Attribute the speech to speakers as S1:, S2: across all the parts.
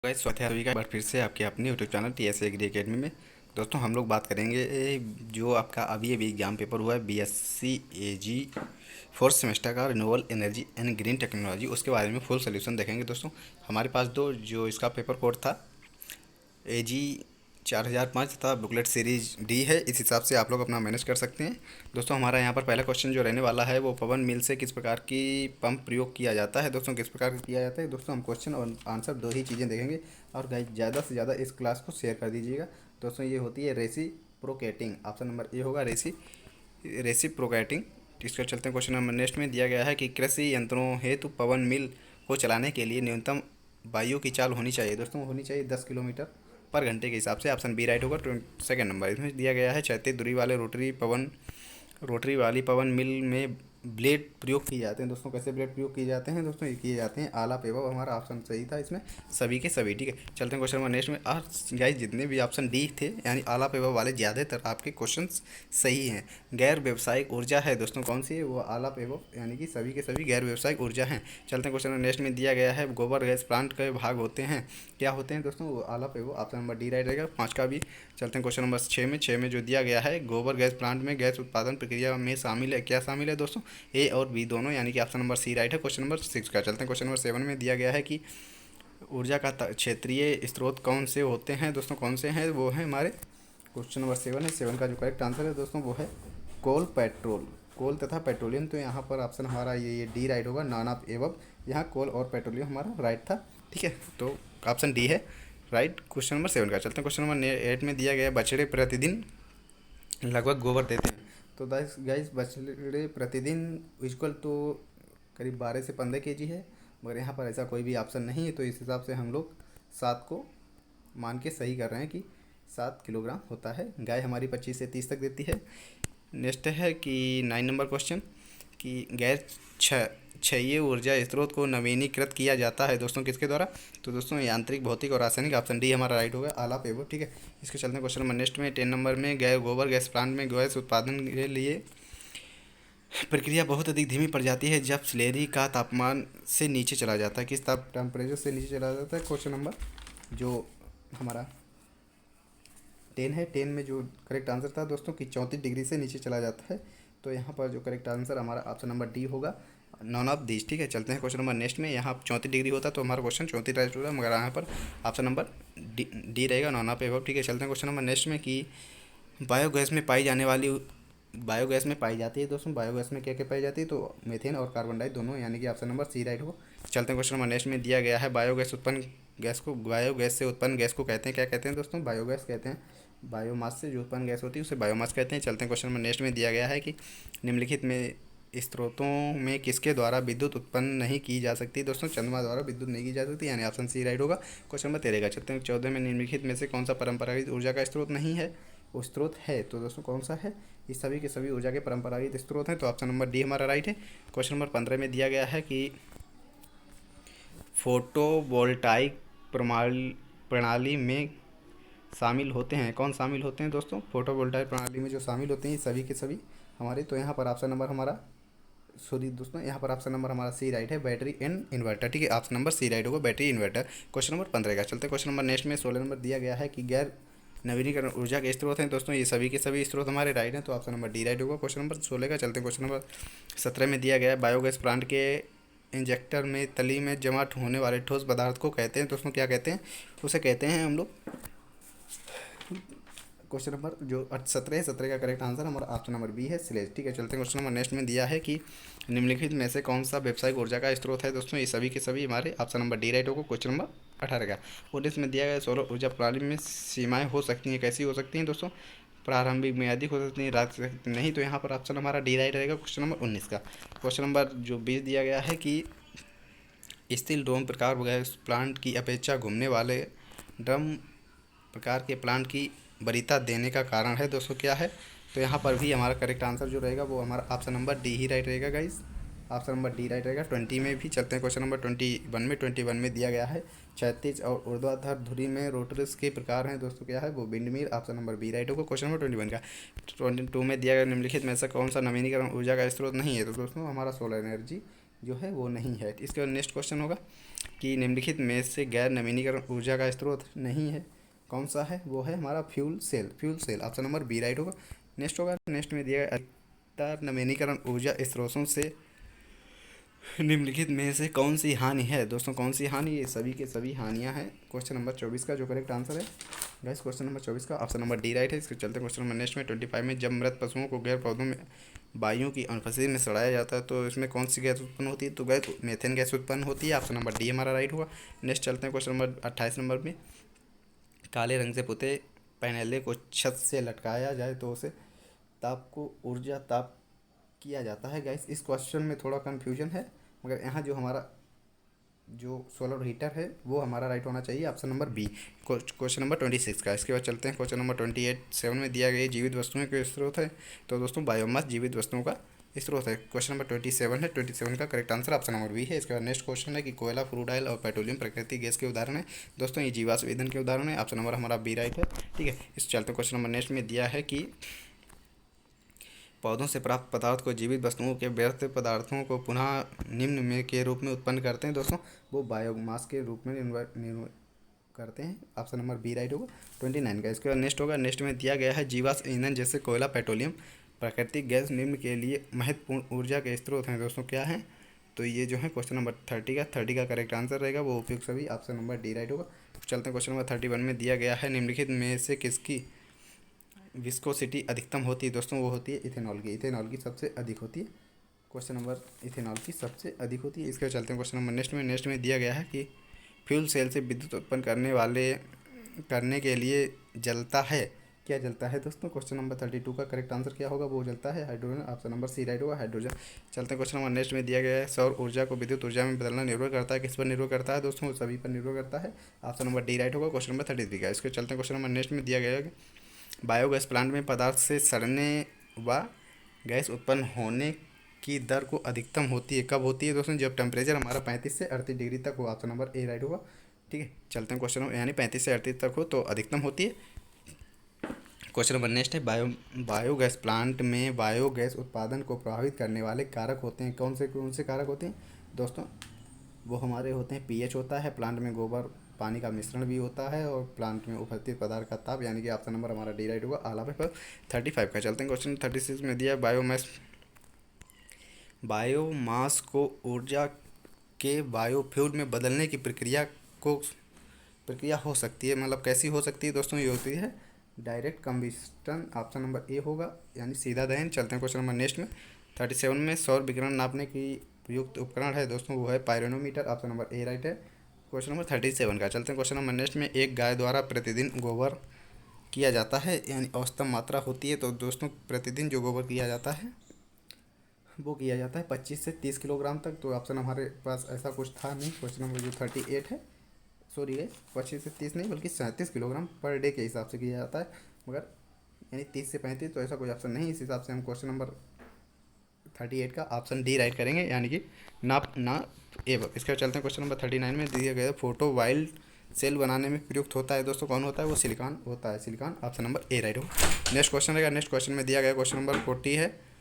S1: Guys स्वागत है सभी का एक बार फिर से आपके अपने YouTube channel TS Agri Academy में। दोस्तों हम लोग बात करेंगे जो आपका अभी एग्जाम पेपर हुआ है बीएससी एजी फोर्थ सेमेस्टर का renewable energy and green technology, उसके बारे में फुल सोल्यूशन देखेंगे। दोस्तों हमारे पास दो जो इसका पेपर कोड था एजी 4005 तथा बुकलेट सीरीज डी है। इस हिसाब से आप लोग अपना मैनेज कर सकते हैं। दोस्तों हमारा यहाँ पर पहला क्वेश्चन जो रहने वाला है वो पवन मिल से किस प्रकार की पंप प्रयोग किया जाता है। दोस्तों किस प्रकार किया जाता है, दोस्तों हम क्वेश्चन और आंसर दो ही चीज़ें देखेंगे। और गाइस ज़्यादा से ज़्यादा इस क्लास को शेयर कर दीजिएगा। दोस्तों ये होती है रेसिप्रोकेटिंग, ऑप्शन नंबर ए होगा रेसिप्रोकेटिंग। इसका चलते हैं क्वेश्चन नंबर नेक्स्ट में दिया गया है कि कृषि यंत्रों हेतु पवन मिल को चलाने के लिए न्यूनतम वायु की चाल होनी चाहिए। दोस्तों होनी चाहिए 10 किलोमीटर पर घंटे के हिसाब से। ऑप्शन बी राइट होगा। सेकंड नंबर इसमें दिया गया है क्षैतिज दूरी वाले रोटरी वाली पवन मिल में ब्लेड प्रयोग किए जाते हैं। दोस्तों कैसे ब्लेड प्रयोग किए जाते हैं, दोस्तों ये किए जाते हैं आलाप एवं, हमारा ऑप्शन सही था इसमें सभी के सभी। ठीक है, चलते हैं क्वेश्चन नंबर नेक्स्ट में। और गाइस जितने भी ऑप्शन डी थे यानी आलाप एवं वाले ज़्यादातर आपके क्वेश्चन सही हैं। गैर व्यवसायिक ऊर्जा है दोस्तों कौन सी है, वो आलाप एवं यानी कि सभी के सभी गैर व्यवसायिक ऊर्जा हैं। चलते हैं क्वेश्चन नंबर नेक्स्ट में दिया गया है गोबर गैस प्लांट के भाग होते हैं, क्या होते हैं दोस्तों, वो आलाप एवं, ऑप्शन नंबर डी राइट रहेगा। पाँच का भी चलते हैं क्वेश्चन नंबर छः में जो दिया गया है गोबर गैस प्लांट में गैस उत्पादन प्रक्रिया में शामिल है, क्या शामिल है दोस्तों, ए और बी दोनों, यानी कि ऑप्शन नंबर सी राइट है क्वेश्चन नंबर 6 का। चलते हैं क्वेश्चन नंबर 7 में दिया गया है कि ऊर्जा का क्षेत्रीय स्रोत कौन से होते हैं। दोस्तों कौन से हैं, वो है हमारे क्वेश्चन नंबर 7 है। 7 का जो करेक्ट आंसर है दोस्तों वो है कोल तथा पेट्रोलियम। तो यहाँ पर ऑप्शन हमारा ये डी राइट होगा, नॉन ऑफ एवब। यहाँ कोल और पेट्रोलियम हमारा राइट था। ठीक है, तो ऑप्शन डी है राइट क्वेश्चन नंबर 7 का। चलते हैं क्वेश्चन नंबर 8 में दिया गया बछड़े प्रतिदिन लगभग गोबर देते हैं। तो गाइस बछड़े प्रतिदिन इक्वल तो करीब 12 से 15 केजी है, मगर यहाँ पर ऐसा कोई भी ऑप्शन नहीं है। तो इस हिसाब से हम लोग 7 को मान के सही कर रहे हैं कि 7 किलोग्राम होता है। गाय हमारी 25 से 30 तक देती है। नेक्स्ट है कि 9 नंबर क्वेश्चन कि गैर क्षयीय ऊर्जा स्रोत को नवीनीकृत किया जाता है दोस्तों किसके द्वारा, तो दोस्तों यांत्रिक भौतिक और रासायनिक, ऑप्शन डी हमारा राइट होगा आलाप एवं। ठीक है, इसके चलते क्वेश्चन नंबर नेक्स्ट में 10 नंबर में गोबर गैस प्लांट में गैस उत्पादन के लिए प्रक्रिया बहुत अधिक धीमी पड़ जाती है जब स्लेरी का तापमान से नीचे चला जाता है। किस टेम्परेचर से नीचे चला जाता है, क्वेश्चन नंबर जो हमारा 10 है, 10 में जो करेक्ट आंसर था दोस्तों कि 34 डिग्री से नीचे चला जाता है। तो यहाँ पर जो करेक्ट आंसर हमारा ऑप्शन नंबर डी होगा, नॉन ऑफ दिस। ठीक है, चलते हैं क्वेश्चन नंबर नेक्स्ट में। यहाँ 34 डिग्री होता तो हमारा क्वेश्चन 34 राइट होगा, मगर यहाँ पर ऑप्शन नंबर डी रहेगा, नॉन ऑफ एबव। ठीक है, चलते हैं क्वेश्चन नंबर नेक्स्ट में कि बायोगैस में पाई जाने वाली बायोगैस में पाई जाती है दोस्तों, बायोगैस में क्या क्या पाई जाती है, तो मीथेन और कार्बन डाई दोनों, यानी कि ऑप्शन नंबर सी राइट हो। चलते हैं क्वेश्चन नंबर नेक्स्ट में दिया गया है बायोगैस से उत्पन्न गैस को कहते हैं, क्या कहते हैं दोस्तों, बायोगैस कहते हैं। बायोमास से जो उत्पन्न गैस होती है उसे बायोमास कहते हैं। चलते हैं क्वेश्चन नंबर नेक्स्ट में दिया गया है कि निम्नलिखित में स्रोतों में किसके द्वारा विद्युत उत्पन्न नहीं की जा सकती। दोस्तों चंद्रमा द्वारा विद्युत नहीं की जा सकती, यानी ऑप्शन सी राइट होगा क्वेश्चन नंबर 13 का। चलते हैं 14 में निम्नलिखित में से कौन सा परंपरागत ऊर्जा का स्रोत नहीं है, वो स्रोत है, तो दोस्तों कौन सा है, इस सभी के सभी ऊर्जा के परंपरागत स्रोत हैं। तो ऑप्शन नंबर डी हमारा राइट है। क्वेश्चन नंबर 15 में दिया गया है कि फोटोवोल्टाइक प्रणाली में शामिल होते हैं, कौन शामिल होते हैं दोस्तों, फोटोवोल्टाइक प्रणाली में जो शामिल होते हैं सभी के सभी हमारे। तो यहाँ पर ऑप्शन नंबर हमारा सॉरी दोस्तों, यहाँ पर ऑप्शन नंबर हमारा सी राइट है, बैटरी एंड इन्वर्टर। ठीक है, ऑप्शन नंबर सी राइट होगा, बैटरी इन्वर्टर क्वेश्चन नंबर 15 का। चलते क्वेश्चन नंबर नेक्स्ट में 16 नंबर दिया गया है कि गैर नवीनीकरण ऊर्जा के स्रोत हैं दोस्तों, ये सभी के सभी स्रोत हमारे राइट हैं, तो ऑप्शन नंबर डी राइट होगा क्वेश्चन नंबर 16 का। चलते हैं क्वेश्चन नंबर 17 में दिया गया है बायोगैस प्लांट के इंजेक्टर में तली में जमा होने वाले ठोस पदार्थ को कहते हैं दोस्तों, क्या कहते हैं, उसे कहते हैं हम लोग, क्वेश्चन नंबर जो 17 है, 17 का करेक्ट आंसर हमारा ऑप्शन नंबर बी है स्लेज। ठीक है, चलते हैं क्वेश्चन नंबर नेक्स्ट में दिया है कि निम्नलिखित में से कौन सा व्यावसायिक ऊर्जा का स्रोत है दोस्तों, ये सभी के सभी हमारे ऑप्शन नंबर डी राइट होगा क्वेश्चन नंबर 18 का। और इसमें दिया गया सौर ऊर्जा प्रणाली में सीमाएँ हो सकती हैं, कैसी हो सकती हैं दोस्तों, प्रारंभिक मियादी हो सकती है, रात नहीं, तो यहाँ पर ऑप्शन हमारा डी राइट रहेगा क्वेश्चन नंबर 19 का। क्वेश्चन नंबर जो 20 दिया गया है कि स्टील ड्रोन प्रकार गैस प्लांट की अपेक्षा घूमने वाले ड्रम प्रकार के प्लांट की वरीयता देने का कारण है दोस्तों, क्या है, तो यहाँ पर भी हमारा करेक्ट आंसर जो रहेगा वो हमारा ऑप्शन नंबर डी ही राइट रहेगा guys, option number d right रहेगा। 20 में भी चलते हैं क्वेश्चन नंबर 21 में दिया गया है क्षैतिज और ऊर्ध्वाधर धुरी में रोटर्स के प्रकार हैं दोस्तों, क्या है वो windmill, option number b right होगा क्वेश्चन नंबर 21 का। 22 में दिया गया निम्नलिखित में से कौन सा नवीनीकरण ऊर्जा का स्रोत नहीं है, तो दोस्तों हमारा सोलर एनर्जी जो है वो नहीं है। इसके बाद नेक्स्ट क्वेश्चन होगा कि निम्नलिखित में से गैर नवीनीकरण ऊर्जा का स्रोत नहीं है, कौन सा है? वो है हमारा fuel cell. Fuel cell option number b right होगा। नेक्स्ट होगा, नेक्स्ट में दिया गया अधिकतर नवीनीकरण ऊर्जा स्रोतों से निम्नलिखित में से कौन सी हानि है? दोस्तों कौन सी हानि? ये सभी के सभी हानियां हैं। क्वेश्चन नंबर 24 का जो करेक्ट आंसर है गाइस, क्वेश्चन नंबर 24 का ऑप्शन नंबर डी राइट है। इसके चलते क्वेश्चन नंबर नेक्स्ट में 25 में जब मृत पशुओं को गैर पौधों में वायु की अनुपस्थिति में सड़ाया जाता है तो इसमें कौन सी गैस उत्पन्न होती है? तो गैस मेथेन गैस उत्पन्न होती है। ऑप्शन नंबर डी हमारा राइट हुआ। नेक्स्ट चलते हैं क्वेश्चन नंबर 28 नंबर में, काले रंग से पुते पैनले को छत से लटकाया जाए तो उसे ताप को ऊर्जा ताप किया जाता है। गाइस इस क्वेश्चन में थोड़ा कन्फ्यूजन है, मगर यहाँ जो हमारा जो सोलर हीटर है वो हमारा राइट होना चाहिए, option number b, question number 26 का। इसके बाद चलते हैं क्वेश्चन नंबर 7 में दिया गया जीवित वस्तुओं के स्रोत है। तो दोस्तों बायोमास जीवित वस्तुओं का स्रोत है। क्वेश्चन नंबर 27 है, 27 का correct answer option number b है। इसके बाद नेक्स्ट क्वेश्चन है कि कोयला, क्रूड ऑयल और पेट्रोलियम प्राकृतिक गैस के उदाहरण है। दोस्तों ये जीवाश्म ईंधन के उदाहरण है। ऑप्शन नंबर हमारा बी राइट है। ठीक है, इस चलते क्वेश्चन नंबर नेक्स्ट में दिया है कि पौधों से प्राप्त पदार्थ को जीवित वस्तुओं के व्यर्थ पदार्थों को पुनः निम्न में के रूप में उत्पन्न करते हैं। दोस्तों वो बायोमास के रूप में निर्भर करते हैं। ऑप्शन नंबर बी राइट होगा 29 का। इसके बाद नेक्स्ट होगा, नेक्स्ट में दिया गया है जीवाश्म ईंधन जैसे कोयला, पेट्रोलियम, प्राकृतिक गैस निम्न के लिए महत्वपूर्ण ऊर्जा के स्रोत हैं। दोस्तों क्या है? तो ये जो है क्वेश्चन नंबर 30 का करेक्ट आंसर रहेगा वो उपयुक्त सभी, ऑप्शन नंबर डी राइट होगा। चलते हैं क्वेश्चन नंबर 31 में दिया गया है निम्नलिखित में से किसकी विस्कोसिटी अधिकतम होती है? दोस्तों वो होती है इथेनॉल की। इथेनॉल की सबसे अधिक होती है। क्वेश्चन नंबर इथेनॉल की सबसे अधिक होती है। इसके चलते हैं क्वेश्चन नंबर नेक्स्ट में दिया गया है कि फ्यूल सेल से विद्युत उत्पन्न करने के लिए जलता है, क्या जलता है? दोस्तों क्वेश्चन नंबर 32 का करेक्ट आंसर क्या होगा? वो जलता है hydrogen. Option number c right होगा, हाइड्रोजन। चलते हैं क्वेश्चन नंबर नेक्स्ट में दिया गया है सौर ऊर्जा को विद्युत ऊर्जा में बदलना निर्भर करता है, किस पर निर्भर करता है? दोस्तों वो सभी पर निर्भर करता है। ऑप्शन नंबर डी राइट होगा क्वेश्चन नंबर 33 का। इसके चलते हैं क्वेश्चन नंबर नेक्स्ट में दिया गया है बायोगैस प्लांट में पदार्थ से सड़ने व गैस उत्पन्न होने की दर को अधिकतम होती है, कब होती है? दोस्तों जब टेम्परेचर हमारा 35 से 38 डिग्री तक हो। ऑप्शन नंबर ए राइट होगा। ठीक है, चलते हैं क्वेश्चन नंबर, यानी 35 से 38 तक हो तो अधिकतम होती है। क्वेश्चन नंबर नेक्स्ट है बायोगैस प्लांट में बायोगैस उत्पादन को प्रभावित करने वाले कारक होते हैं, कौन से कारक होते हैं? दोस्तों वो हमारे होते हैं पीएच होता है, प्लांट में गोबर पानी का मिश्रण भी होता है, और प्लांट में उपस्थित पदार्थ का ताप, यानी कि ऑप्शन नंबर हमारा डी राइट होगा आला पर 35 का। चलते हैं क्वेश्चन 36 में दिया बायोमास को ऊर्जा के बायोफ्यूल में बदलने की प्रक्रिया हो सकती है, मतलब कैसी हो सकती है? दोस्तों ये होती है direct combustion. Option number A होगा, यानी सीधा दहन। चलते हैं क्वेश्चन नंबर नेक्स्ट में 37 में सौर विकिरण नापने की प्रयुक्त उपकरण है। दोस्तों वो है pyranometer. Option number A right है क्वेश्चन नंबर 37 का। चलते हैं क्वेश्चन नंबर नेक्स्ट में एक गाय द्वारा प्रतिदिन गोबर किया जाता है, यानी औसतम मात्रा होती है। तो दोस्तों प्रतिदिन जो गोबर किया जाता है वो किया जाता है 25 से 30 किलोग्राम तक। तो ऑप्शन हमारे पास ऐसा कुछ था नहीं। क्वेश्चन नंबर जो 38 है, सॉरी है, 25 से 30 नहीं बल्कि 37 किलोग्राम पर डे के हिसाब से किया जाता है, मगर यानी 30 से 35 तो ऐसा कोई ऑप्शन नहीं। इस हिसाब से हम क्वेश्चन नंबर 38 का ऑप्शन डी राइट करेंगे, यानी कि ना एवं। इसके बाद चलते हैं क्वेश्चन नंबर 39 में दिया गया फोटो वाइल्ड सेल बनाने में प्रयुक्त होता है। दोस्तों कौन होता है? वो सिलिकॉन होता है, silicon. Option number A right हो। नेक्स्ट क्वेश्चन रहेगा, नेक्स्ट क्वेश्चन में दिया गया क्वेश्चन नंबर 40 है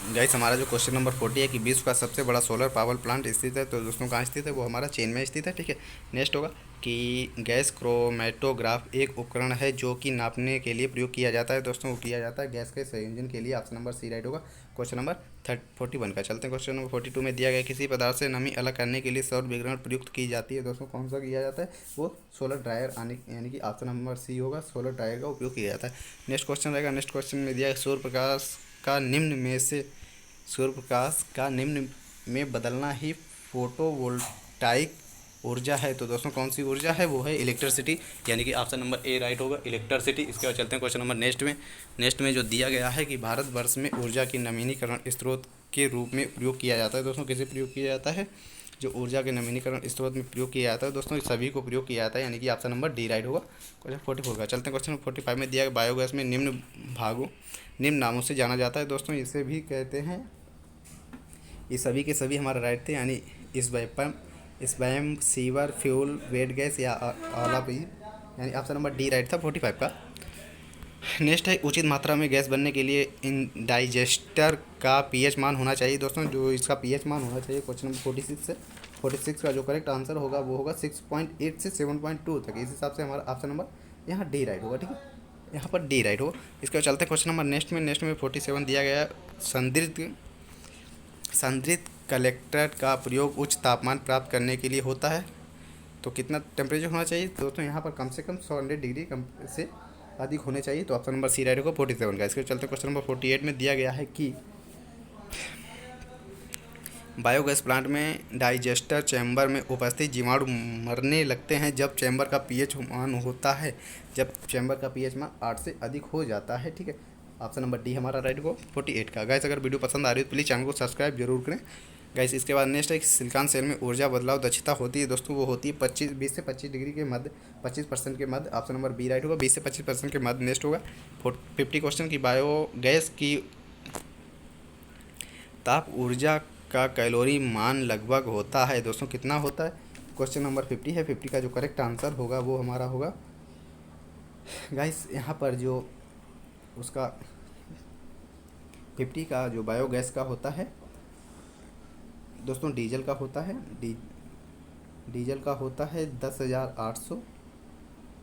S1: गाइस। हमारा जो क्वेश्चन नंबर 40 है कि विश्व का सबसे बड़ा सोलर पावर प्लांट स्थित है। तो दोस्तों कहाँ स्थित है? वो हमारा चीन में स्थित है। ठीक है, नेक्स्ट होगा कि गैस क्रोमेटोग्राफ एक उपकरण है जो कि नापने के लिए प्रयोग किया जाता है। दोस्तों वो किया जाता है गैस के संयोजन के लिए। ऑप्शन नंबर सी राइट होगा क्वेश्चन नंबर 41 का। चलते हैं क्वेश्चन नंबर 42 में दिया गया किसी पदार्थ से नमी अलग करने के लिए सौर विकिरण प्रयुक्त की जाती है। दोस्तों कौन सा किया जाता है? वो सोलर ड्रायर, यानी कि ऑप्शन नंबर सी होगा, सोलर ड्रायर का उपयोग किया जाता है। नेक्स्ट क्वेश्चन रहेगा, नेक्स्ट क्वेश्चन में दिया सूर्य प्रकाश का निम्न में बदलना ही फोटोवोल्टाइक ऊर्जा है। तो दोस्तों कौन सी ऊर्जा है? वो है इलेक्ट्रिसिटी, यानी कि ऑप्शन नंबर ए राइट होगा, इलेक्ट्रिसिटी। इसके बाद चलते हैं क्वेश्चन नंबर नेक्स्ट में जो दिया गया है कि भारतवर्ष में ऊर्जा की नवीनीकरण स्रोत के रूप में प्रयोग किया जाता है। दोस्तों किसे प्रयोग किया जाता है? जो ऊर्जा के नवीनीकरण स्रोत में प्रयोग किया जाता है दोस्तों, इस सभी को प्रयोग किया जाता है, यानी कि ऑप्शन नंबर डी राइट होगा क्वेश्चन 44 का। चलते हैं क्वेश्चन 45 में दिया गया बायोगैस में निम्न नामों से जाना जाता है। दोस्तों इसे भी कहते हैं, ये सभी के सभी हमारा राइट थे, यानी spam, sewer, fuel, wet gas या ऑल ऑफ, यानी ऑप्शन नंबर डी राइट था 45 का। नेक्स्ट है उचित मात्रा में गैस बनने के लिए इन डाइजेस्टर का पीएच मान होना चाहिए। दोस्तों जो इसका पीएच मान होना चाहिए क्वेश्चन नंबर 46 से 46 का जो करेक्ट आंसर होगा वो होगा 6.8 से 7.2 तक। इस हिसाब से हमारा ऑप्शन नंबर यहाँ डी राइट होगा। ठीक है, यहाँ पर डी राइट होगा। इसके बाद चलते हैं क्वेश्चन नंबर नेक्स्ट में 47 दिया गया है। संदृत कलेक्टर का प्रयोग उच्च तापमान प्राप्त करने के लिए होता है। तो कितना टेम्परेचर होना चाहिए दोस्तों, यहाँ पर कम से कम 100 डिग्री कम से अधिक होने चाहिए। तो ऑप्शन नंबर सी राइट होगा 47 का। इसके चलते क्वेश्चन नंबर 48 में दिया गया है कि बायोगैस प्लांट में डाइजेस्टर चैम्बर में उपस्थित जीवाणु मरने लगते हैं जब चैम्बर का पीएच मान होता है, जब चैम्बर का पीएच मान 8 से अधिक हो जाता है। ठीक है, ऑप्शन नंबर डी हमारा राइट को 48 का। गाइस अगर वीडियो पसंद आ रही है तो प्लीज़ चैनल को सब्सक्राइब जरूर करें। गाइस इसके बाद नेक्स्ट है सिलिकॉन सेल में ऊर्जा बदलाव दक्षता होती है। दोस्तों वो होती है 20 से 25 डिग्री के मध्य, 25% के मध्य। ऑप्शन नंबर बी राइट होगा, 20 से 25% के मध्य। नेक्स्ट होगा 50 क्वेश्चन की बायोगैस की ताप ऊर्जा का कैलोरी मान लगभग होता है। दोस्तों कितना होता है, क्वेश्चन नंबर 50 है। 50 का जो करेक्ट आंसर होगा वो हमारा होगा गाइस यहाँ पर जो उसका 50 का जो बायोगैस का होता है दोस्तों डीजल का होता है, डीजल का होता है 10,800।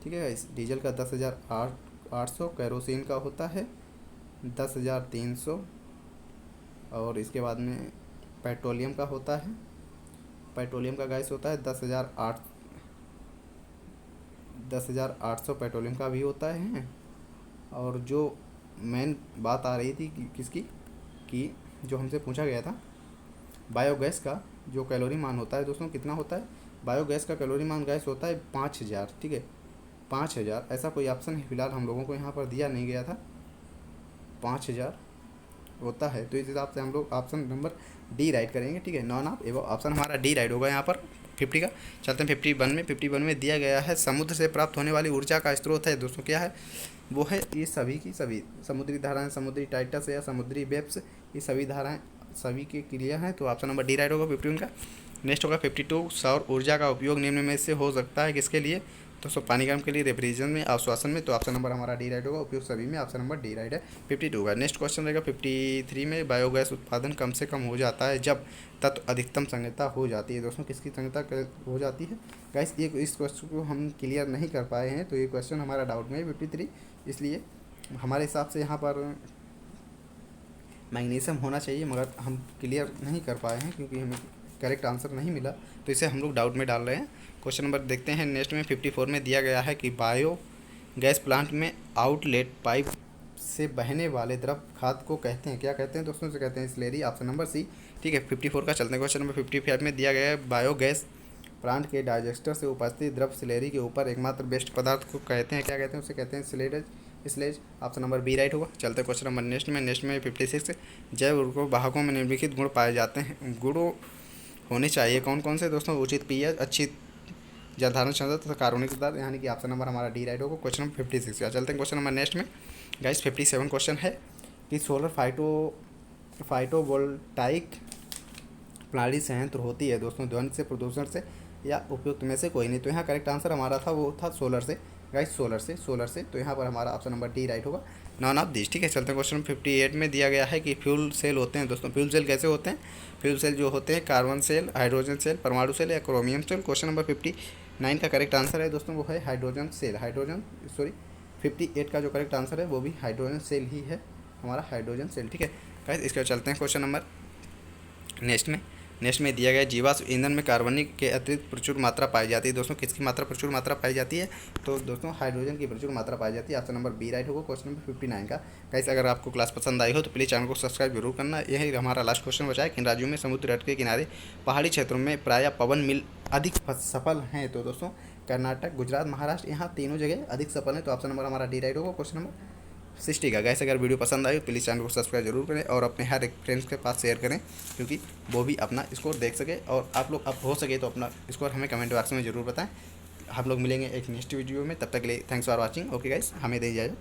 S1: ठीक है गाइस, डीजल का 10,800। केरोसिन का होता है 10,300। और इसके बाद में पेट्रोलियम का होता है, पेट्रोलियम का गैस होता है 10,800 पेट्रोलियम का भी होता है। और जो मेन बात आ रही थी किसकी कि जो हमसे पूछा गया था बायोगैस का जो कैलोरी मान होता है दोस्तों कितना होता है, बायोगैस का कैलोरी मान गैस होता है 5000। ठीक है, 5000 ऐसा कोई ऑप्शन फिलहाल हम लोगों को यहाँ पर दिया नहीं गया था, 5000 होता है। तो इस हिसाब से हम लोग ऑप्शन नंबर डी राइट करेंगे। ठीक है, नॉन ऑफ एवं ऑप्शन हमारा डी राइट होगा यहाँ पर 50 का। चलते हैं 51 में दिया गया है समुद्र से प्राप्त होने वाली ऊर्जा का स्रोत है। दोस्तों क्या है वो है ये सभी की सभी समुद्री धाराएं, समुद्री टाइटस या समुद्री वेब्स, ये सभी धाराएं सभी की क्रिया हैं। तो ऑप्शन नंबर डी राइट होगा 51 का। नेक्स्ट होगा 52 सौर ऊर्जा का उपयोग निम्न में से हो सकता है किसके लिए, दोस्तों पानी गर्म के लिए, रेफ्रिजरेशन में, आश्वासन में। तो ऑप्शन नंबर हमारा डी राइट होगा, उपयोग सभी में। ऑप्शन नंबर डी राइट है 52 का। नेक्स्ट क्वेश्चन रहेगा 53 में बायोगैस उत्पादन कम से कम हो जाता है जब तत्व अधिकतम संगीता हो जाती है। दोस्तों किसकी संगीता हो जाती है गाइस, ये इस क्वेश्चन को हम क्लियर नहीं कर पाए हैं, तो ये क्वेश्चन हमारा डाउट में है 53। इसलिए हमारे हिसाब से यहाँ पर मैग्नीशियम होना चाहिए, मगर हम क्लियर नहीं कर पाए हैं क्योंकि हमें करेक्ट आंसर नहीं मिला, तो इसे हम लोग डाउट में डाल रहे हैं। क्वेश्चन नंबर देखते हैं नेक्स्ट में 54 में दिया गया है कि बायो गैस प्लांट में आउटलेट पाइप से बहने वाले द्रव खाद को कहते हैं, क्या कहते हैं दोस्तों, से कहते हैं स्लेरी। ऑप्शन नंबर सी। ठीक है, 54 का चलते हैं क्वेश्चन नंबर 55 में दिया गया है बायोगैस प्लांट के डाइजेस्टर से उपस्थित द्रव स्लेरी के ऊपर एकमात्र बेस्ट पदार्थ को कहते हैं, क्या कहते हैं, उसे कहते हैं sledge. Sledge option number b right होगा। चलते हैं क्वेश्चन नंबर नेक्स्ट में 56 जैव उर्वरक वाहकों में निम्नलिखित गुण पाए जाते हैं, गुणों होने चाहिए कौन कौन से दोस्तों, उचित पीएच, अच्छी जलधारण क्षमता तथा कार्बनिक पदार्थ, यानी कि ऑप्शन नंबर हमारा डी राइट होगा क्वेश्चन नंबर 56 का। चलते हैं क्वेश्चन नंबर नेक्स्ट में गाइस 57 क्वेश्चन है कि सोलर फाइटोवोल्टाइक प्रणाली संयंत्र होती है दोस्तों ध्वनि से, प्रदूषण से या उपयुक्त में से कोई नहीं। तो यहाँ करेक्ट आंसर हमारा था वो था सोलर से गाइस, सोलर से। तो यहाँ पर हमारा ऑप्शन नंबर डी राइट होगा, नॉन ऑफ दिस। ठीक है, चलते हैं क्वेश्चन 58 में दिया गया है कि फ्यूल सेल होते हैं दोस्तों, फ्यूल सेल कैसे होते हैं, फ्यूल सेल जो होते हैं कार्बन सेल, हाइड्रोजन सेल, परमाणु सेल या क्रोमियम सेल। क्वेश्चन नंबर 59 का करेक्ट आंसर है दोस्तों वो है हाइड्रोजन सेल, 58 का जो करेक्ट आंसर है वो भी हाइड्रोजन सेल ही है, हमारा हाइड्रोजन सेल। ठीक है गाइस, इसके बाद चलते हैं क्वेश्चन नंबर नेक्स्ट में दिया गया जीवाश्म ईंधन में कार्बनिक के अतिरिक्त प्रचुर मात्रा पाई जाती है। दोस्तों किसकी मात्रा प्रचुर मात्रा पाई जाती है, तो दोस्तों हाइड्रोजन की प्रचुर मात्रा पाई जाती है। ऑप्शन नंबर बी राइट होगा क्वेश्चन नंबर 59 का। गाइस अगर आपको क्लास पसंद आई हो तो प्लीज़ चैनल को सब्सक्राइब जरूर करना। यही हमारा लास्ट क्वेश्चन बचा है, किन राज्यों में समुद्र तट के किनारे पहाड़ी क्षेत्रों में प्रायः पवन मिल अधिक सफल हैं। तो दोस्तों कर्नाटक, गुजरात, महाराष्ट्र, यहाँ तीनों जगह अधिक सफल हैं। तो ऑप्शन नंबर हमारा डी राइट होगा क्वेश्चन नंबर 60 का। गैस अगर वीडियो पसंद आई तो प्लीज़ चैनल को सब्सक्राइब जरूर करें और अपने हर एक फ्रेंड्स के पास शेयर करें, क्योंकि वो भी अपना स्कोर देख सके। और आप लोग अब हो सके तो अपना स्कोर हमें कमेंट बॉक्स में ज़रूर बताएं। हम लोग मिलेंगे एक नेक्स्ट वीडियो में, तब तक के लिए thanks for watching. Okay guys, हमें दे इजाज़त।